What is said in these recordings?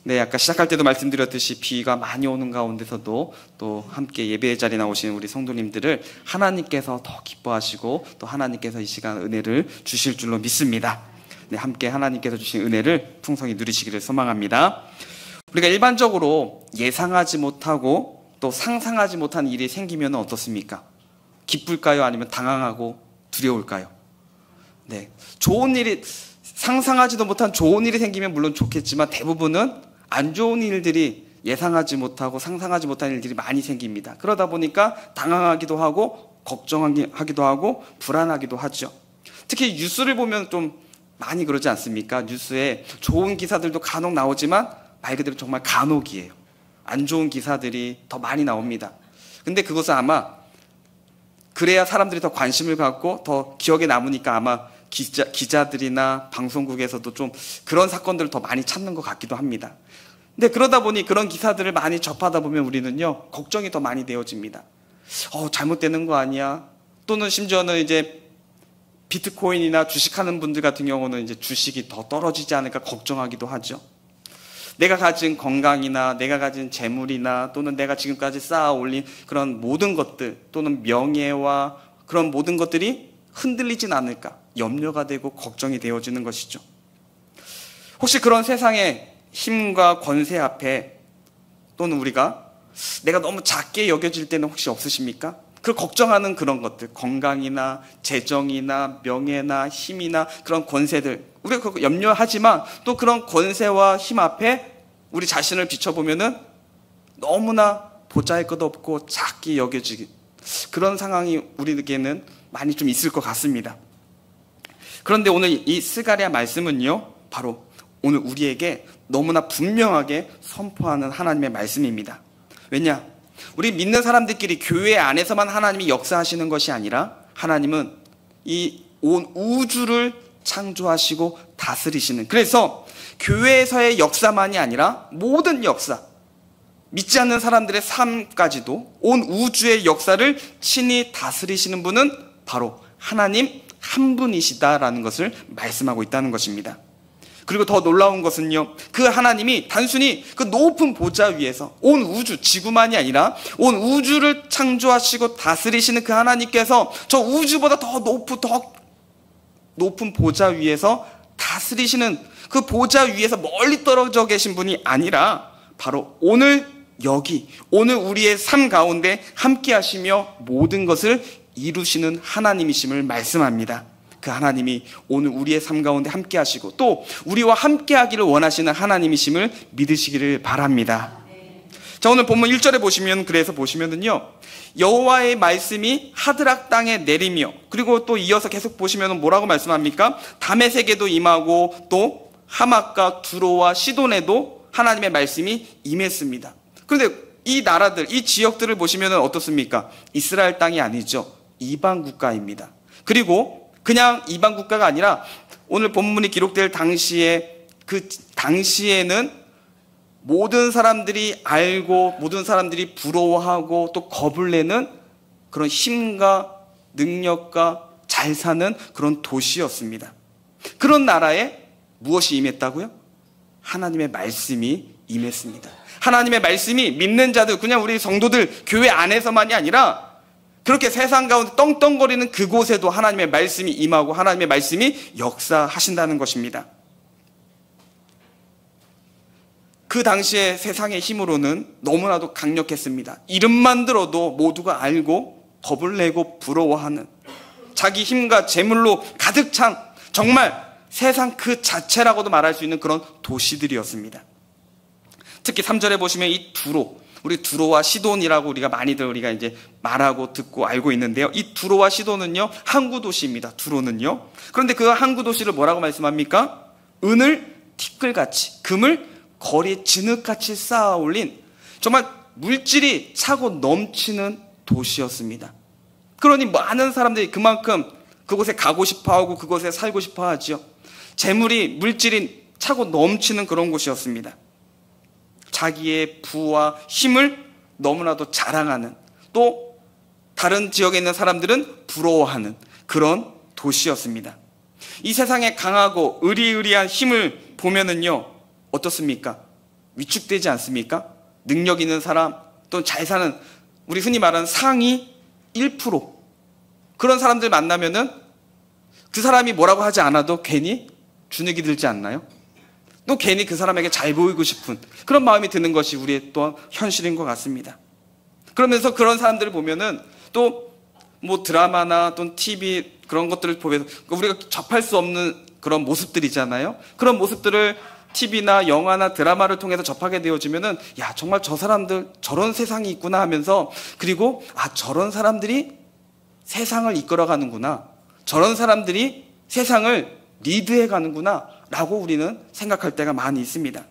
네, 아까 시작할 때도 말씀드렸듯이 비가 많이 오는 가운데서도 또 함께 예배의 자리에 나오신 우리 성도님들을 하나님께서 더 기뻐하시고 또 하나님께서 이 시간 은혜를 주실 줄로 믿습니다. 네, 함께 하나님께서 주신 은혜를 풍성히 누리시기를 소망합니다. 우리가 일반적으로 예상하지 못하고 또 상상하지 못한 일이 생기면 어떻습니까? 기쁠까요? 아니면 당황하고 두려울까요? 네, 좋은 일이, 상상하지도 못한 좋은 일이 생기면 물론 좋겠지만 대부분은 안 좋은 일들이 예상하지 못하고 상상하지 못한 일들이 많이 생깁니다. 그러다 보니까 당황하기도 하고 걱정하기도 하고 불안하기도 하죠. 특히 뉴스를 보면 좀 많이 그러지 않습니까? 뉴스에 좋은 기사들도 간혹 나오지만 말 그대로 정말 간혹이에요. 안 좋은 기사들이 더 많이 나옵니다. 근데 그것은 아마 그래야 사람들이 더 관심을 갖고 더 기억에 남으니까 아마 기자들이나 방송국에서도 좀 그런 사건들을 더 많이 찾는 것 같기도 합니다. 근데 그러다 보니 그런 기사들을 많이 접하다 보면 우리는요, 걱정이 더 많이 되어집니다. 잘못되는 거 아니야? 또는 심지어는 이제 비트코인이나 주식하는 분들 같은 경우는 이제 주식이 더 떨어지지 않을까 걱정하기도 하죠. 내가 가진 건강이나 내가 가진 재물이나 또는 내가 지금까지 쌓아 올린 그런 모든 것들 또는 명예와 그런 모든 것들이 흔들리진 않을까 염려가 되고 걱정이 되어지는 것이죠. 혹시 그런 세상의 힘과 권세 앞에 또는 우리가 내가 너무 작게 여겨질 때는 혹시 없으십니까? 그 걱정하는 그런 것들, 건강이나 재정이나 명예나 힘이나 그런 권세들, 우리가 그거 염려하지만 또 그런 권세와 힘 앞에 우리 자신을 비춰보면은 너무나 보잘것없고 작게 여겨지기, 그런 상황이 우리에게는 많이 좀 있을 것 같습니다. 그런데 오늘 이 스가랴 말씀은요, 바로 오늘 우리에게 너무나 분명하게 선포하는 하나님의 말씀입니다. 왜냐? 우리 믿는 사람들끼리 교회 안에서만 하나님이 역사하시는 것이 아니라 하나님은 이 온 우주를 창조하시고 다스리시는, 그래서 교회에서의 역사만이 아니라 모든 역사, 믿지 않는 사람들의 삶까지도 온 우주의 역사를 친히 다스리시는 분은 바로 하나님 한 분이시다라는 것을 말씀하고 있다는 것입니다. 그리고 더 놀라운 것은요, 그 하나님이 단순히 그 높은 보좌 위에서 온 우주, 지구만이 아니라 온 우주를 창조하시고 다스리시는 그 하나님께서 저 우주보다 더 높은 보좌 위에서 다스리시는 그 보좌 위에서 멀리 떨어져 계신 분이 아니라 바로 오늘 여기, 오늘 우리의 삶 가운데 함께 하시며 모든 것을 이루시는 하나님이심을 말씀합니다. 그 하나님이 오늘 우리의 삶 가운데 함께 하시고 또 우리와 함께 하기를 원하시는 하나님이심을 믿으시기를 바랍니다. 자, 오늘 본문 1절에 보시면, 그래서 보시면은요, 여호와의 말씀이 하드락 땅에 내리며, 그리고 또 이어서 계속 보시면 뭐라고 말씀합니까? 다메섹에도 임하고 또 하맛과 두로와 시돈에도 하나님의 말씀이 임했습니다. 그런데 이 나라들, 이 지역들을 보시면 어떻습니까? 이스라엘 땅이 아니죠. 이방 국가입니다. 그리고 그냥 이방 국가가 아니라 오늘 본문이 기록될 당시에, 그 당시에는 모든 사람들이 알고 모든 사람들이 부러워하고 또 겁을 내는 그런 힘과 능력과 잘 사는 그런 도시였습니다. 그런 나라에 무엇이 임했다고요? 하나님의 말씀이 임했습니다. 하나님의 말씀이 믿는 자들, 그냥 우리 성도들 교회 안에서만이 아니라 그렇게 세상 가운데 떵떵거리는 그곳에도 하나님의 말씀이 임하고 하나님의 말씀이 역사하신다는 것입니다. 그 당시에 세상의 힘으로는 너무나도 강력했습니다. 이름만 들어도 모두가 알고 겁을 내고 부러워하는, 자기 힘과 재물로 가득 찬 정말 세상 그 자체라고도 말할 수 있는 그런 도시들이었습니다. 특히 3절에 보시면 이 두로, 우리 두로와 시돈이라고 우리가 이제 말하고 듣고 알고 있는데요. 이 두로와 시돈은요, 항구 도시입니다. 두로는요. 그런데 그 항구 도시를 뭐라고 말씀합니까? 은을 티끌같이, 금을 거리에 진흙같이 쌓아 올린 정말 물질이 차고 넘치는 도시였습니다. 그러니 많은 사람들이 그만큼 그곳에 가고 싶어하고 그곳에 살고 싶어하죠. 재물이, 물질이 차고 넘치는 그런 곳이었습니다. 자기의 부와 힘을 너무나도 자랑하는, 또 다른 지역에 있는 사람들은 부러워하는 그런 도시였습니다. 이 세상에 강하고 의리의리한 힘을 보면은요, 어떻습니까? 위축되지 않습니까? 능력 있는 사람, 또 잘 사는, 우리 흔히 말하는 상위 1%, 그런 사람들 만나면은 그 사람이 뭐라고 하지 않아도 괜히 주눅이 들지 않나요? 또 괜히 그 사람에게 잘 보이고 싶은 그런 마음이 드는 것이 우리의 또한 현실인 것 같습니다. 그러면서 그런 사람들을 보면은 또 뭐 드라마나 또는 TV 그런 것들을 보면서 우리가 접할 수 없는 그런 모습들이잖아요. 그런 모습들을 TV나 영화나 드라마를 통해서 접하게 되어지면은 야, 정말 저 사람들 저런 세상이 있구나 하면서, 그리고 저런 사람들이 세상을 이끌어가는구나, 저런 사람들이 세상을 리드해 가는구나 라고 우리는 생각할 때가 많이 있습니다.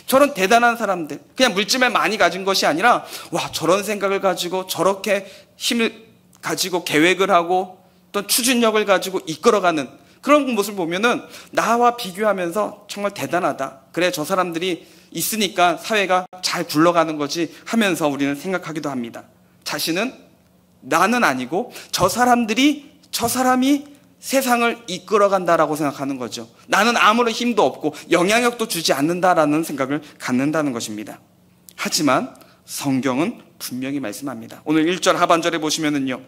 저런 대단한 사람들, 그냥 물질을 많이 가진 것이 아니라 와, 저런 생각을 가지고 저렇게 힘을 가지고 계획을 하고 또 추진력을 가지고 이끌어가는 그런 모습을 보면은 나와 비교하면서 정말 대단하다, 그래 저 사람들이 있으니까 사회가 잘 굴러가는 거지 하면서 우리는 생각하기도 합니다. 자신은 나는 아니고 저 사람이 세상을 이끌어간다라고 생각하는 거죠. 나는 아무런 힘도 없고 영향력도 주지 않는다라는 생각을 갖는다는 것입니다. 하지만 성경은 분명히 말씀합니다. 오늘 1절 하반절에 보시면은요,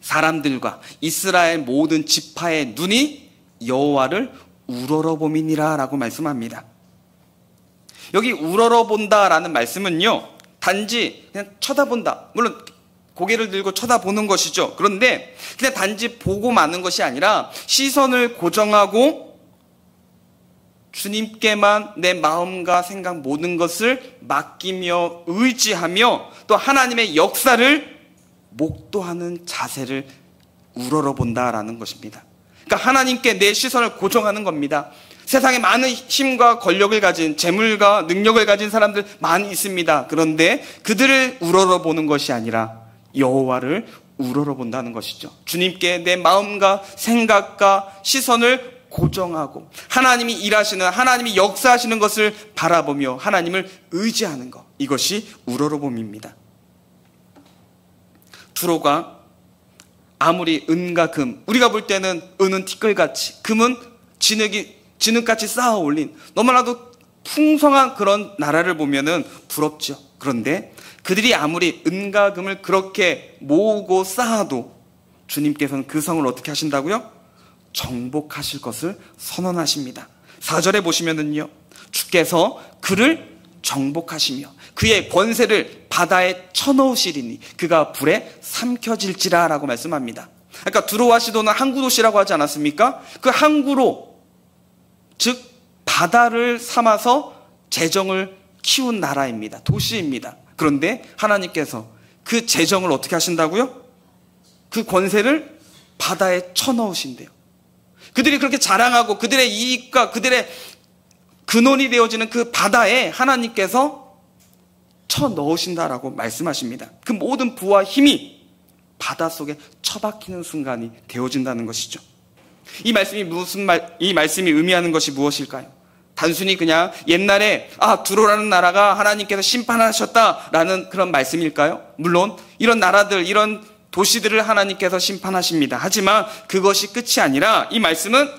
사람들과 이스라엘 모든 지파의 눈이 여호와를 우러러봄이니라 라고 말씀합니다. 여기 우러러본다라는 말씀은요, 단지 그냥 쳐다본다, 물론 고개를 들고 쳐다보는 것이죠. 그런데 그냥 단지 보고 마는 것이 아니라 시선을 고정하고 주님께만 내 마음과 생각 모든 것을 맡기며 의지하며 또 하나님의 역사를 목도하는 자세를 우러러본다라는 것입니다. 그러니까 하나님께 내 시선을 고정하는 겁니다. 세상에 많은 힘과 권력을 가진, 재물과 능력을 가진 사람들 많이 있습니다. 그런데 그들을 우러러보는 것이 아니라 여호와를 우러러본다는 것이죠. 주님께 내 마음과 생각과 시선을 고정하고 하나님이 일하시는, 하나님이 역사하시는 것을 바라보며 하나님을 의지하는 것, 이것이 우러러봄입니다. 두로가 아무리 은과 금, 우리가 볼 때는 은은 티끌같이, 금은 진흙같이 쌓아 올린 너무나도 풍성한 그런 나라를 보면은 부럽죠. 그런데 그들이 아무리 은과 금을 그렇게 모으고 쌓아도 주님께서는 그 성을 어떻게 하신다고요? 정복하실 것을 선언하십니다. 4절에 보시면은요, 주께서 그를 정복하시며 그의 권세를 바다에 쳐넣으시리니 그가 불에 삼켜질지라 라고 말씀합니다. 그러니까 두로와 시도는 항구 도시라고 하지 않았습니까? 그 항구로, 즉 바다를 삼아서 재정을 키운 나라입니다. 도시입니다. 그런데 하나님께서 그 재정을 어떻게 하신다고요? 그 권세를 바다에 쳐넣으신대요. 그들이 그렇게 자랑하고 그들의 이익과 그들의 근원이 되어지는 그 바다에 하나님께서 쳐넣으신다라고 말씀하십니다. 그 모든 부와 힘이 바닷속에 처박히는 순간이 되어진다는 것이죠. 이 말씀이 의미하는 것이 무엇일까요? 단순히 그냥 옛날에 두로라는 나라가 하나님께서 심판하셨다라는 그런 말씀일까요? 물론 이런 나라들, 이런 도시들을 하나님께서 심판하십니다. 하지만 그것이 끝이 아니라 이 말씀은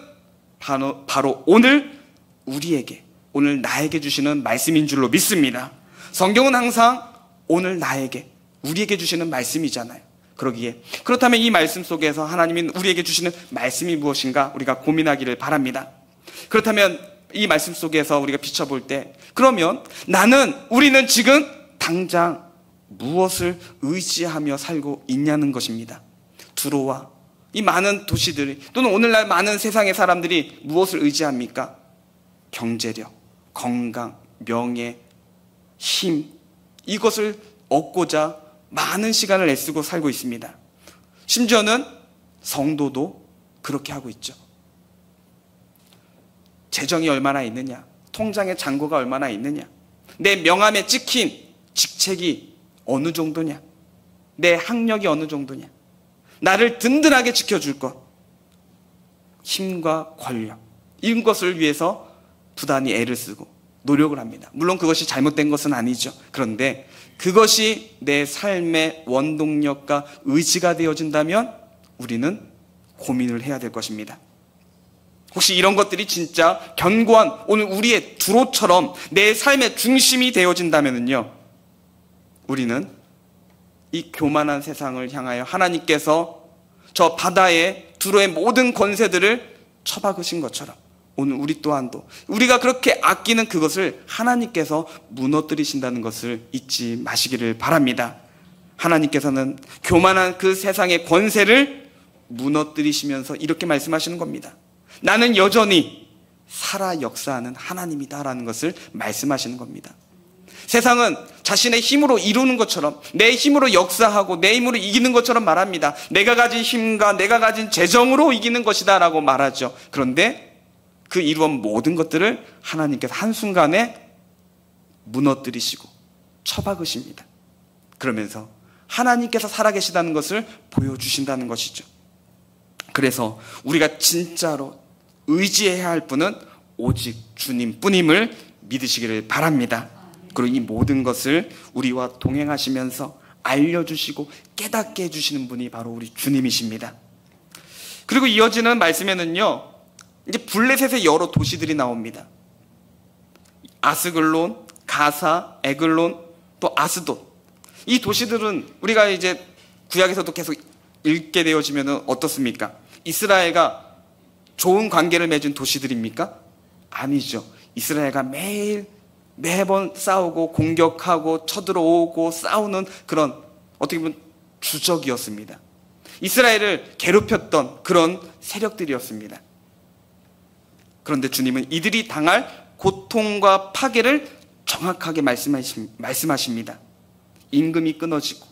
바로 오늘 우리에게, 오늘 나에게 주시는 말씀인 줄로 믿습니다. 성경은 항상 오늘 나에게, 우리에게 주시는 말씀이잖아요. 그렇다면 이 말씀 속에서 하나님이 우리에게 주시는 말씀이 무엇인가 우리가 고민하기를 바랍니다. 그렇다면 이 말씀 속에서 우리가 비춰볼 때, 그러면 우리는 지금 당장 무엇을 의지하며 살고 있냐는 것입니다. 두로와 이 많은 도시들이, 또는 오늘날 많은 세상의 사람들이 무엇을 의지합니까? 경제력, 건강, 명예, 힘, 이것을 얻고자 많은 시간을 애쓰고 살고 있습니다. 심지어는 성도도 그렇게 하고 있죠. 재정이 얼마나 있느냐, 통장에 잔고가 얼마나 있느냐, 내 명함에 찍힌 직책이 어느 정도냐, 내 학력이 어느 정도냐, 나를 든든하게 지켜줄 것, 힘과 권력, 이런 것을 위해서 부단히 애를 쓰고 노력을 합니다. 물론 그것이 잘못된 것은 아니죠. 그런데 그것이 내 삶의 원동력과 의지가 되어진다면 우리는 고민을 해야 될 것입니다. 혹시 이런 것들이 진짜 견고한 오늘 우리의 두로처럼 내 삶의 중심이 되어진다면요, 우리는 이 교만한 세상을 향하여 하나님께서 저 바다의 두로의 모든 권세들을 쳐박으신 것처럼 오늘 우리 또한도 우리가 그렇게 아끼는 그것을 하나님께서 무너뜨리신다는 것을 잊지 마시기를 바랍니다. 하나님께서는 교만한 그 세상의 권세를 무너뜨리시면서 이렇게 말씀하시는 겁니다. 나는 여전히 살아 역사하는 하나님이다라는 것을 말씀하시는 겁니다. 세상은 자신의 힘으로 이루는 것처럼, 내 힘으로 역사하고 내 힘으로 이기는 것처럼 말합니다. 내가 가진 힘과 내가 가진 재정으로 이기는 것이다 라고 말하죠. 그런데 그 이루어온 모든 것들을 하나님께서 한순간에 무너뜨리시고 쳐박으십니다. 그러면서 하나님께서 살아계시다는 것을 보여주신다는 것이죠. 그래서 우리가 진짜로 의지해야 할 분은 오직 주님뿐임을 믿으시기를 바랍니다. 그리고 이 모든 것을 우리와 동행하시면서 알려주시고 깨닫게 해주시는 분이 바로 우리 주님이십니다. 그리고 이어지는 말씀에는요, 이제 블레셋의 여러 도시들이 나옵니다. 아스글론, 가사, 에글론, 또 아스돗. 이 도시들은 우리가 이제 구약에서도 계속 읽게 되어지면 어떻습니까? 이스라엘과 좋은 관계를 맺은 도시들입니까? 아니죠. 이스라엘과 매번 싸우고 공격하고 쳐들어오고 싸우는 그런 어떻게 보면 주적이었습니다. 이스라엘을 괴롭혔던 그런 세력들이었습니다. 그런데 주님은 이들이 당할 고통과 파괴를 정확하게 말씀하십니다. 임금이 끊어지고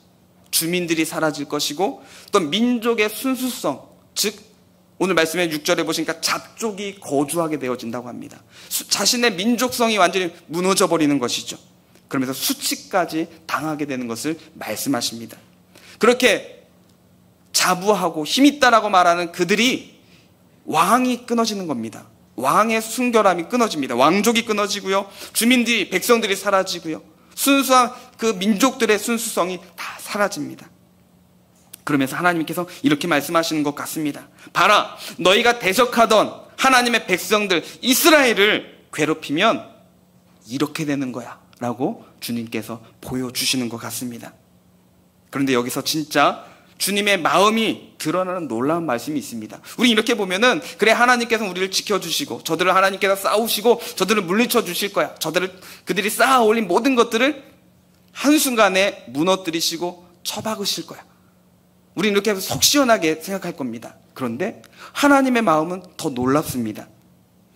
주민들이 사라질 것이고 또 민족의 순수성, 즉 오늘 말씀에 6절에 보시니까 잡족이 거주하게 되어진다고 합니다. 자신의 민족성이 완전히 무너져 버리는 것이죠. 그러면서 수치까지 당하게 되는 것을 말씀하십니다. 그렇게 자부하고 힘있다라고 말하는 그들이 왕이 끊어지는 겁니다. 왕의 순결함이 끊어집니다. 왕족이 끊어지고요, 주민들이, 백성들이 사라지고요, 순수한 그 민족들의 순수성이 다 사라집니다. 그러면서 하나님께서 이렇게 말씀하시는 것 같습니다. 봐라, 너희가 대적하던 하나님의 백성들 이스라엘을 괴롭히면 이렇게 되는 거야 라고 주님께서 보여주시는 것 같습니다. 그런데 여기서 진짜 주님의 마음이 드러나는 놀라운 말씀이 있습니다. 우리 이렇게 보면은, 그래, 하나님께서 우리를 지켜주시고 저들을 하나님께서 싸우시고 저들을 물리쳐 주실 거야, 그들이 쌓아 올린 모든 것들을 한순간에 무너뜨리시고 처박으실 거야, 우리 이렇게 속 시원하게 생각할 겁니다. 그런데 하나님의 마음은 더 놀랍습니다.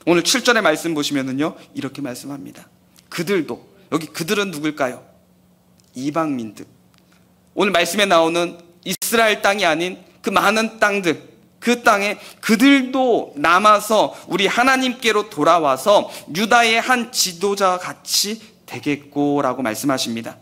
오늘 7절의 말씀 보시면은요, 이렇게 말씀합니다. 그들도, 여기 그들은 누굴까요? 이방민들. 오늘 말씀에 나오는 이스라엘 땅이 아닌 그 많은 땅들, 그 땅에 그들도 남아서 우리 하나님께로 돌아와서 유다의 한 지도자 같이 되겠고라고 말씀하십니다.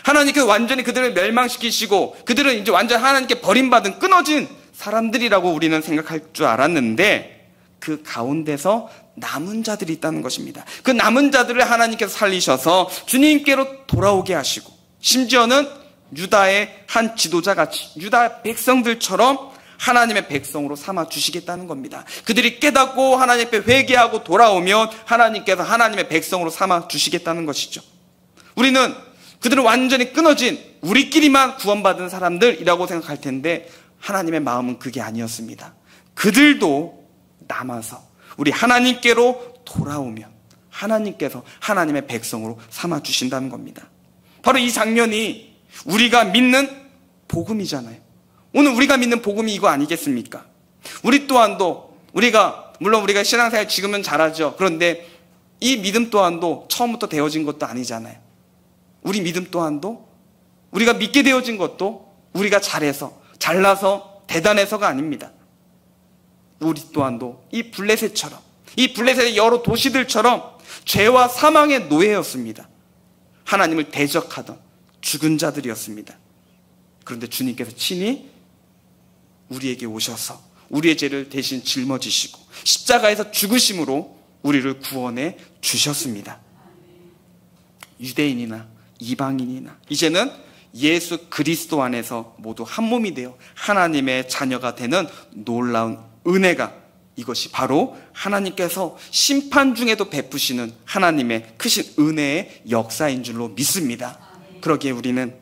하나님께서 완전히 그들을 멸망시키시고 그들은 이제 완전히 하나님께 버림받은 끊어진 사람들이라고 우리는 생각할 줄 알았는데, 그 가운데서 남은 자들이 있다는 것입니다. 그 남은 자들을 하나님께서 살리셔서 주님께로 돌아오게 하시고, 심지어는 유다의 한 지도자같이 유다 백성들처럼 하나님의 백성으로 삼아 주시겠다는 겁니다. 그들이 깨닫고 하나님 앞에 회개하고 돌아오면 하나님께서 하나님의 백성으로 삼아 주시겠다는 것이죠. 우리는 그들은 완전히 끊어진 우리끼리만 구원받은 사람들이라고 생각할 텐데, 하나님의 마음은 그게 아니었습니다. 그들도 남아서 우리 하나님께로 돌아오면 하나님께서 하나님의 백성으로 삼아 주신다는 겁니다. 바로 이 장면이 우리가 믿는 복음이잖아요. 오늘 우리가 믿는 복음이 이거 아니겠습니까? 우리 또한도 물론 우리가 신앙생활 지금은 잘하죠. 그런데 이 믿음 또한도 처음부터 되어진 것도 아니잖아요. 우리 믿음 또한도, 우리가 믿게 되어진 것도 우리가 잘나서 대단해서가 아닙니다. 우리 또한도 이 블레셋의 여러 도시들처럼 죄와 사망의 노예였습니다. 하나님을 대적하던 죽은 자들이었습니다. 그런데 주님께서 친히 우리에게 오셔서 우리의 죄를 대신 짊어지시고 십자가에서 죽으심으로 우리를 구원해 주셨습니다. 유대인이나 이방인이나 이제는 예수 그리스도 안에서 모두 한 몸이 되어 하나님의 자녀가 되는 놀라운 은혜가 이것이 바로 하나님께서 심판 중에도 베푸시는 하나님의 크신 은혜의 역사인 줄로 믿습니다. 그러기에 우리는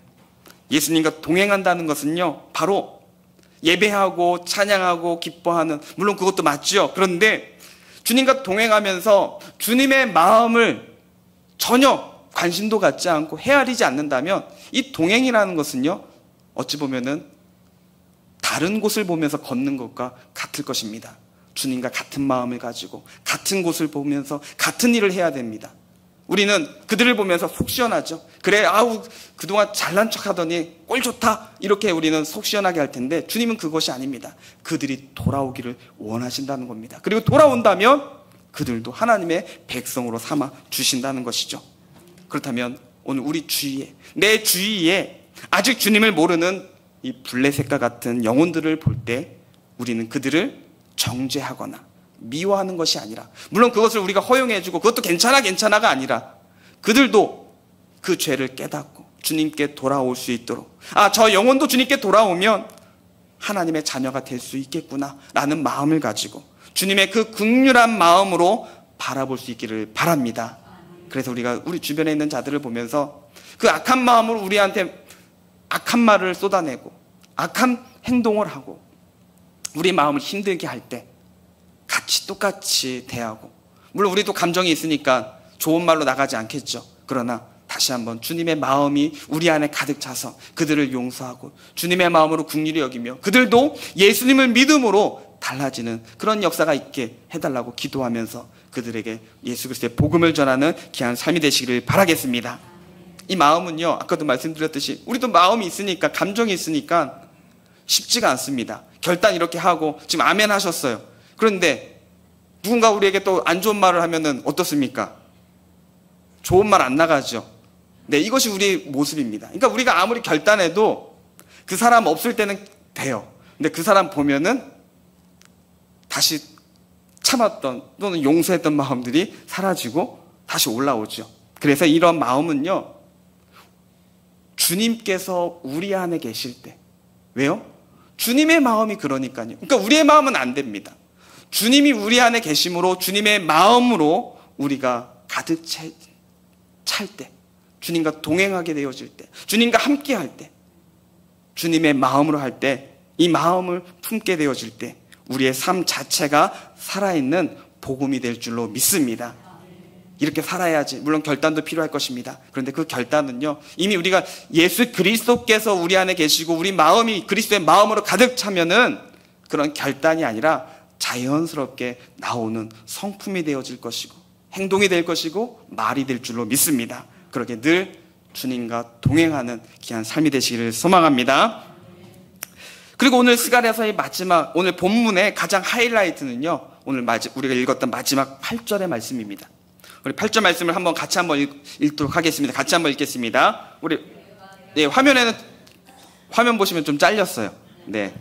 예수님과 동행한다는 것은요, 바로 예배하고 찬양하고 기뻐하는, 물론 그것도 맞죠. 그런데 주님과 동행하면서 주님의 마음을 전혀 관심도 갖지 않고 헤아리지 않는다면 이 동행이라는 것은요, 어찌 보면은 다른 곳을 보면서 걷는 것과 같을 것입니다. 주님과 같은 마음을 가지고 같은 곳을 보면서 같은 일을 해야 됩니다. 우리는 그들을 보면서 속 시원하죠. 그래, 아우 그동안 잘난 척하더니 꼴 좋다, 이렇게 우리는 속 시원하게 할 텐데, 주님은 그것이 아닙니다. 그들이 돌아오기를 원하신다는 겁니다. 그리고 돌아온다면 그들도 하나님의 백성으로 삼아 주신다는 것이죠. 그렇다면 오늘 우리 주위에, 내 주위에 아직 주님을 모르는 이 블레셋과 같은 영혼들을 볼 때 우리는 그들을 정죄하거나 미워하는 것이 아니라, 물론 그것을 우리가 허용해주고 그것도 괜찮아가 아니라, 그들도 그 죄를 깨닫고 주님께 돌아올 수 있도록, 저 영혼도 주님께 돌아오면 하나님의 자녀가 될 수 있겠구나 라는 마음을 가지고 주님의 그 긍휼한 마음으로 바라볼 수 있기를 바랍니다. 그래서 우리가 우리 주변에 있는 자들을 보면서 그 악한 마음으로 우리한테 악한 말을 쏟아내고 악한 행동을 하고 우리 마음을 힘들게 할 때 같이 똑같이 대하고, 물론 우리도 감정이 있으니까 좋은 말로 나가지 않겠죠. 그러나 다시 한번 주님의 마음이 우리 안에 가득 차서 그들을 용서하고 주님의 마음으로 긍휼히 여기며 그들도 예수님을 믿음으로 달라지는 그런 역사가 있게 해달라고 기도하면서 그들에게 예수 그리스도의 복음을 전하는 귀한 삶이 되시기를 바라겠습니다. 이 마음은요, 아까도 말씀드렸듯이 우리도 마음이 있으니까, 감정이 있으니까 쉽지가 않습니다. 결단 이렇게 하고 지금 아멘 하셨어요. 그런데 누군가 우리에게 또 안 좋은 말을 하면은 어떻습니까? 좋은 말 안 나가죠. 네, 이것이 우리의 모습입니다. 그러니까 우리가 아무리 결단해도 그 사람 없을 때는 돼요. 근데 그 사람 보면은 다시 참았던 또는 용서했던 마음들이 사라지고 다시 올라오죠. 그래서 이런 마음은요, 주님께서 우리 안에 계실 때, 왜요? 주님의 마음이 그러니까요. 그러니까 우리의 마음은 안 됩니다. 주님이 우리 안에 계심으로 주님의 마음으로 우리가 가득 찰 때, 주님과 동행하게 되어질 때, 주님과 함께 할 때, 주님의 마음으로 할 때, 이 마음을 품게 되어질 때 우리의 삶 자체가 살아있는 복음이 될 줄로 믿습니다. 이렇게 살아야지. 물론 결단도 필요할 것입니다. 그런데 그 결단은요, 이미 우리가 예수 그리스도께서 우리 안에 계시고 우리 마음이 그리스도의 마음으로 가득 차면은 그런 결단이 아니라 자연스럽게 나오는 성품이 되어질 것이고 행동이 될 것이고 말이 될 줄로 믿습니다. 그렇게 늘 주님과 동행하는 귀한 삶이 되시기를 소망합니다. 그리고 오늘 스가랴서의 마지막, 오늘 본문의 가장 하이라이트는요, 오늘 우리가 읽었던 마지막 8절의 말씀입니다. 우리 8절 말씀을 같이 한번 읽도록 하겠습니다. 같이 한번 읽겠습니다. 우리, 네, 화면 보시면 좀 잘렸어요. 네,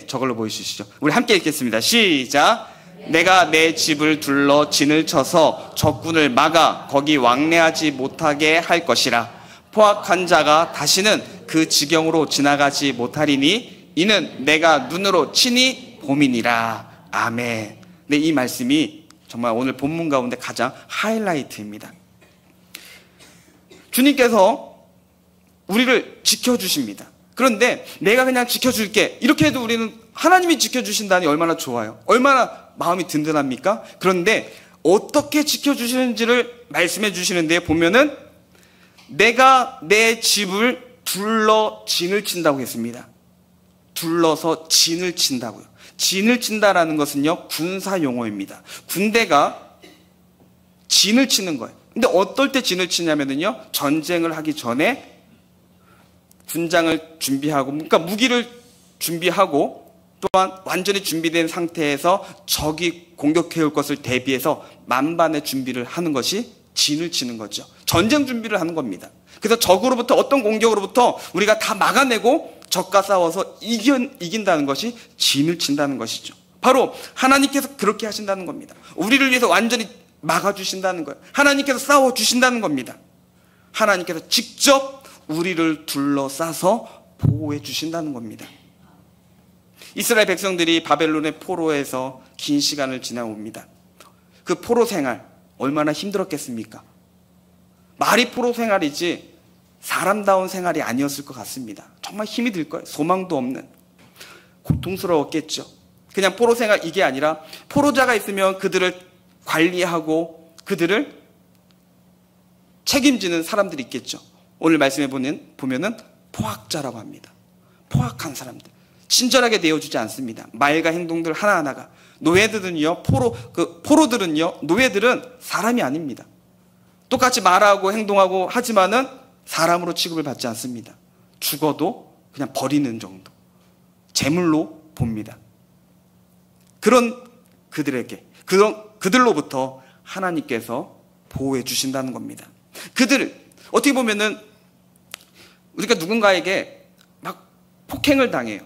저걸로 보여주시죠. 우리 함께 읽겠습니다. 시작. 내가 내 집을 둘러 진을 쳐서 적군을 막아 거기 왕래하지 못하게 할 것이라. 포악한 자가 다시는 그 지경으로 지나가지 못하리니 이는 내가 눈으로 친히 봄이니라. 아멘. 네, 이 말씀이 정말 오늘 본문 가운데 가장 하이라이트입니다. 주님께서 우리를 지켜주십니다. 그런데 내가 그냥 지켜줄게, 이렇게 해도 우리는 하나님이 지켜주신다니 얼마나 좋아요. 얼마나 마음이 든든합니까? 그런데 어떻게 지켜주시는지를 말씀해 주시는데 보면은 내가 내 집을 둘러 진을 친다고 했습니다. 둘러서 진을 친다고요. 진을 친다라는 것은요, 군사 용어입니다. 군대가 진을 치는 거예요. 근데 어떨 때 진을 치냐면요, 전쟁을 하기 전에 군장을 준비하고, 그러니까 무기를 준비하고, 또한 완전히 준비된 상태에서 적이 공격해 올 것을 대비해서 만반의 준비를 하는 것이 진을 치는 거죠. 전쟁 준비를 하는 겁니다. 그래서 적으로부터, 어떤 공격으로부터 우리가 다 막아내고 적과 싸워서 이긴다는 것이 진을 친다는 것이죠. 바로 하나님께서 그렇게 하신다는 겁니다. 우리를 위해서 완전히 막아주신다는 거예요. 하나님께서 싸워주신다는 겁니다. 하나님께서 직접 우리를 둘러싸서 보호해 주신다는 겁니다. 이스라엘 백성들이 바벨론의 포로에서 긴 시간을 지나옵니다. 그 포로 생활 얼마나 힘들었겠습니까? 말이 포로 생활이지 사람다운 생활이 아니었을 것 같습니다. 정말 힘이 들 거예요. 소망도 없는. 고통스러웠겠죠. 그냥 포로 생활 이게 아니라 포로자가 있으면 그들을 관리하고 그들을 책임지는 사람들이 있겠죠. 오늘 말씀해 보면은 포악자라고 합니다. 포악한 사람들. 친절하게 대해주지 않습니다. 말과 행동들 하나하나가. 노예들은요, 포로들은요, 노예들은 사람이 아닙니다. 똑같이 말하고 행동하고 하지만은 사람으로 취급을 받지 않습니다. 죽어도 그냥 버리는 정도. 제물로 봅니다. 그런 그들로부터 하나님께서 보호해 주신다는 겁니다. 그들을 어떻게 보면은 우리가 누군가에게 막 폭행을 당해요.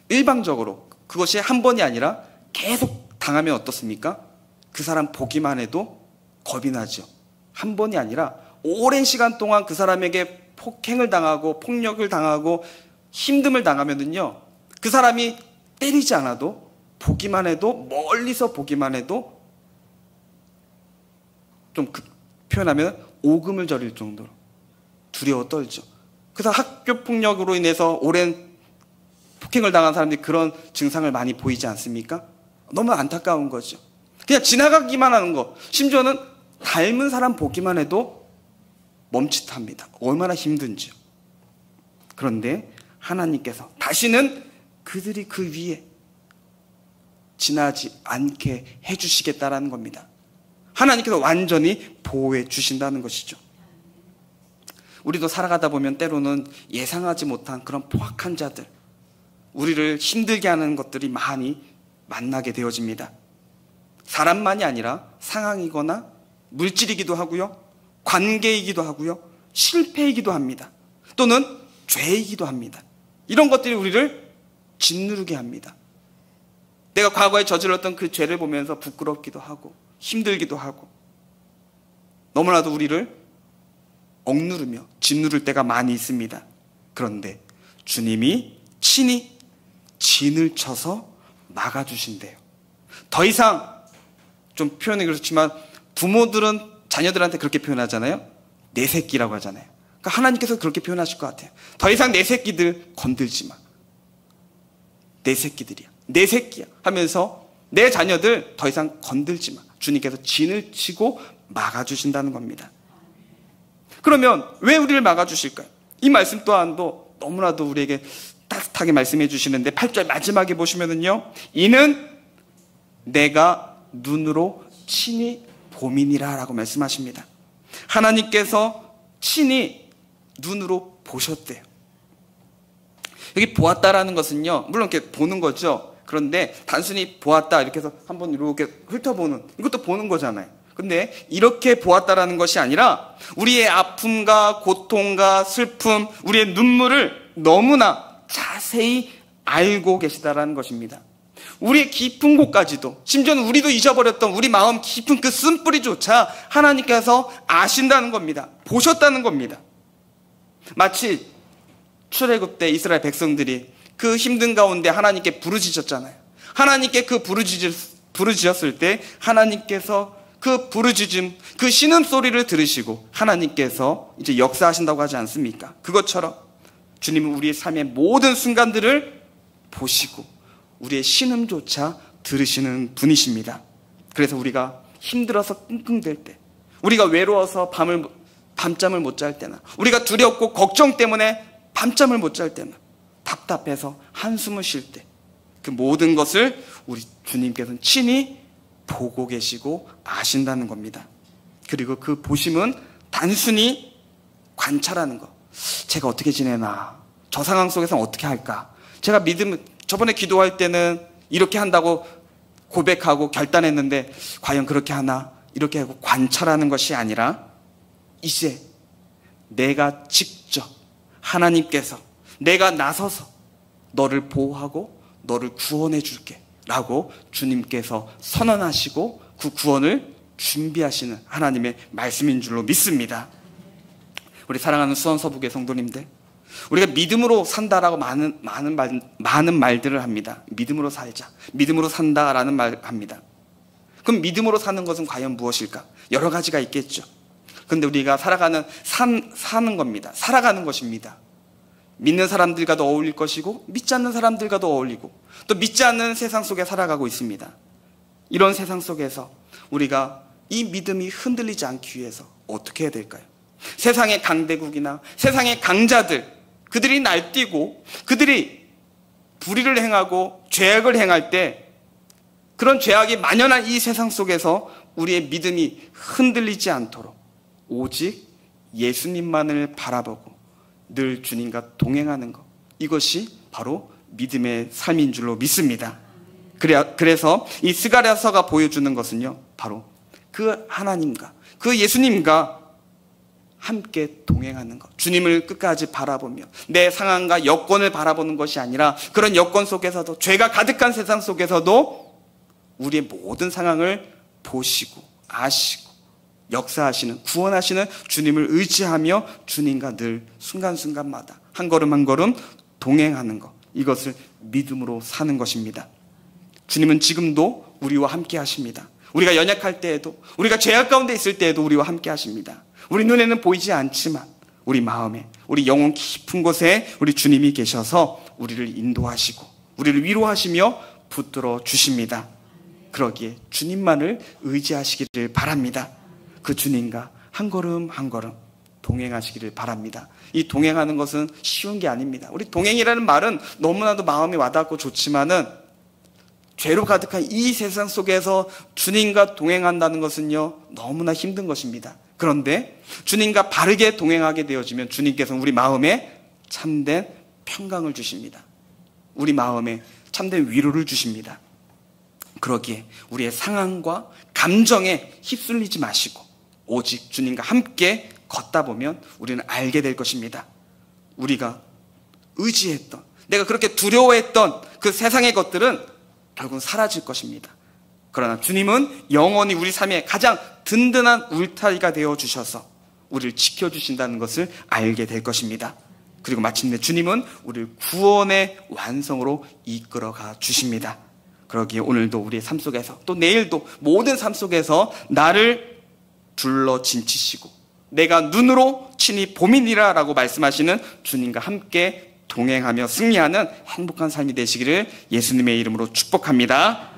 일방적으로. 그것이 한 번이 아니라 계속 당하면 어떻습니까? 그 사람 보기만 해도 겁이 나죠. 한 번이 아니라 오랜 시간 동안 그 사람에게 폭행을 당하고 폭력을 당하고 힘듦을 당하면은요, 그 사람이 때리지 않아도 보기만 해도, 멀리서 보기만 해도 좀 표현하면 오금을 저릴 정도로 두려워 떨죠. 그래서 학교 폭력으로 인해서 오랜 폭행을 당한 사람들이 그런 증상을 많이 보이지 않습니까? 너무 안타까운 거죠. 그냥 지나가기만 하는 거, 심지어는 닮은 사람 보기만 해도 멈칫합니다. 얼마나 힘든지요. 그런데 하나님께서 다시는 그들이 그 위에 지나지 않게 해주시겠다라는 겁니다. 하나님께서 완전히 보호해 주신다는 것이죠. 우리도 살아가다 보면 때로는 예상하지 못한 그런 포악한 자들, 우리를 힘들게 하는 것들이 많이 만나게 되어집니다. 사람만이 아니라 상황이거나 물질이기도 하고요, 관계이기도 하고요, 실패이기도 합니다. 또는 죄이기도 합니다. 이런 것들이 우리를 짓누르게 합니다. 내가 과거에 저질렀던 그 죄를 보면서 부끄럽기도 하고 힘들기도 하고 너무나도 우리를 억누르며 짓누를 때가 많이 있습니다. 그런데 주님이 친히 진을 쳐서 막아주신대요. 더 이상, 좀 표현이 그렇지만 부모들은 자녀들한테 그렇게 표현하잖아요. 내 새끼라고 하잖아요. 그러니까 하나님께서 그렇게 표현하실 것 같아요. 더 이상 내 새끼들 건들지 마. 내 새끼들이야. 내 새끼야 하면서 내 자녀들 더 이상 건들지 마. 주님께서 진을 치고 막아주신다는 겁니다. 그러면 왜 우리를 막아주실까요? 이 말씀 또한도 너무나도 우리에게 따뜻하게 말씀해 주시는데 8절 마지막에 보시면은요, 이는 내가 눈으로 친히 봄이니라 라고 말씀하십니다. 하나님께서 친히 눈으로 보셨대요. 여기 보았다라는 것은요, 물론 이렇게 보는 거죠. 그런데 단순히 보았다 이렇게 해서 한번 이렇게 훑어보는, 이것도 보는 거잖아요. 근데 이렇게 보았다라는 것이 아니라 우리의 아픔과 고통과 슬픔, 우리의 눈물을 너무나 자세히 알고 계시다라는 것입니다. 우리의 깊은 곳까지도, 심지어는 우리도 잊어버렸던 우리 마음 깊은 그 쓴뿌리조차 하나님께서 아신다는 겁니다. 보셨다는 겁니다. 마치 출애굽 때 이스라엘 백성들이 그 힘든 가운데 하나님께 부르짖었잖아요. 하나님께 그 부르짖었을 때 하나님께서 그 부르짖음, 그 신음소리를 들으시고 하나님께서 이제 역사하신다고 하지 않습니까? 그것처럼 주님은 우리의 삶의 모든 순간들을 보시고 우리의 신음조차 들으시는 분이십니다. 그래서 우리가 힘들어서 끙끙댈 때, 우리가 외로워서 밤잠을 못 잘 때나, 우리가 두렵고 걱정 때문에 밤잠을 못 잘 때나, 답답해서 한숨을 쉴 때, 그 모든 것을 우리 주님께서는 친히 보고 계시고 아신다는 겁니다. 그리고 그 보심은 단순히 관찰하는 것. 제가 어떻게 지내나, 저 상황 속에서는 어떻게 할까, 제가 저번에 기도할 때는 이렇게 한다고 고백하고 결단했는데 과연 그렇게 하나, 이렇게 하고 관찰하는 것이 아니라 이제 내가 직접 하나님께서 내가 나서서 너를 보호하고 너를 구원해 줄게 라고 주님께서 선언하시고 그 구원을 준비하시는 하나님의 말씀인 줄로 믿습니다. 우리 사랑하는 수원서북의 성도님들, 우리가 믿음으로 산다라고 많은 말들을 합니다. 믿음으로 살자, 믿음으로 산다라는 말 합니다. 그럼 믿음으로 사는 것은 과연 무엇일까? 여러 가지가 있겠죠. 그런데 우리가 사는 겁니다. 살아가는 것입니다. 믿는 사람들과도 어울릴 것이고 믿지 않는 사람들과도 어울리고 또 믿지 않는 세상 속에 살아가고 있습니다. 이런 세상 속에서 우리가 이 믿음이 흔들리지 않기 위해서 어떻게 해야 될까요? 세상의 강대국이나 세상의 강자들, 그들이 날뛰고 그들이 불의를 행하고 죄악을 행할 때 그런 죄악이 만연한 이 세상 속에서 우리의 믿음이 흔들리지 않도록 오직 예수님만을 바라보고 늘 주님과 동행하는 것, 이것이 바로 믿음의 삶인 줄로 믿습니다. 그래서 이 스가랴서가 보여주는 것은요, 바로 그 하나님과 그 예수님과 함께 동행하는 것, 주님을 끝까지 바라보며 내 상황과 여건을 바라보는 것이 아니라 그런 여건 속에서도, 죄가 가득한 세상 속에서도 우리의 모든 상황을 보시고 아시고 역사하시는, 구원하시는 주님을 의지하며 주님과 늘 순간순간마다 한 걸음 한 걸음 동행하는 것, 이것을 믿음으로 사는 것입니다. 주님은 지금도 우리와 함께 하십니다. 우리가 연약할 때에도, 우리가 죄악 가운데 있을 때에도 우리와 함께 하십니다. 우리 눈에는 보이지 않지만 우리 마음에, 우리 영혼 깊은 곳에 우리 주님이 계셔서 우리를 인도하시고 우리를 위로하시며 붙들어 주십니다. 그러기에 주님만을 의지하시기를 바랍니다. 그 주님과 한 걸음 한 걸음 동행하시기를 바랍니다. 이 동행하는 것은 쉬운 게 아닙니다. 우리 동행이라는 말은 너무나도 마음이 와닿고 좋지만은 죄로 가득한 이 세상 속에서 주님과 동행한다는 것은요, 너무나 힘든 것입니다. 그런데 주님과 바르게 동행하게 되어지면 주님께서는 우리 마음에 참된 평강을 주십니다. 우리 마음에 참된 위로를 주십니다. 그러기에 우리의 상황과 감정에 휩쓸리지 마시고 오직 주님과 함께 걷다 보면 우리는 알게 될 것입니다. 우리가 의지했던, 내가 그렇게 두려워했던 그 세상의 것들은 결국은 사라질 것입니다. 그러나 주님은 영원히 우리 삶에 가장 든든한 울타리가 되어주셔서 우리를 지켜주신다는 것을 알게 될 것입니다. 그리고 마침내 주님은 우리를 구원의 완성으로 이끌어가 주십니다. 그러기에 오늘도 우리의 삶 속에서, 또 내일도 모든 삶 속에서 나를 둘러 진치시고 내가 눈으로 친히 봄이니라 라고 말씀하시는 주님과 함께 동행하며 승리하는 행복한 삶이 되시기를 예수님의 이름으로 축복합니다.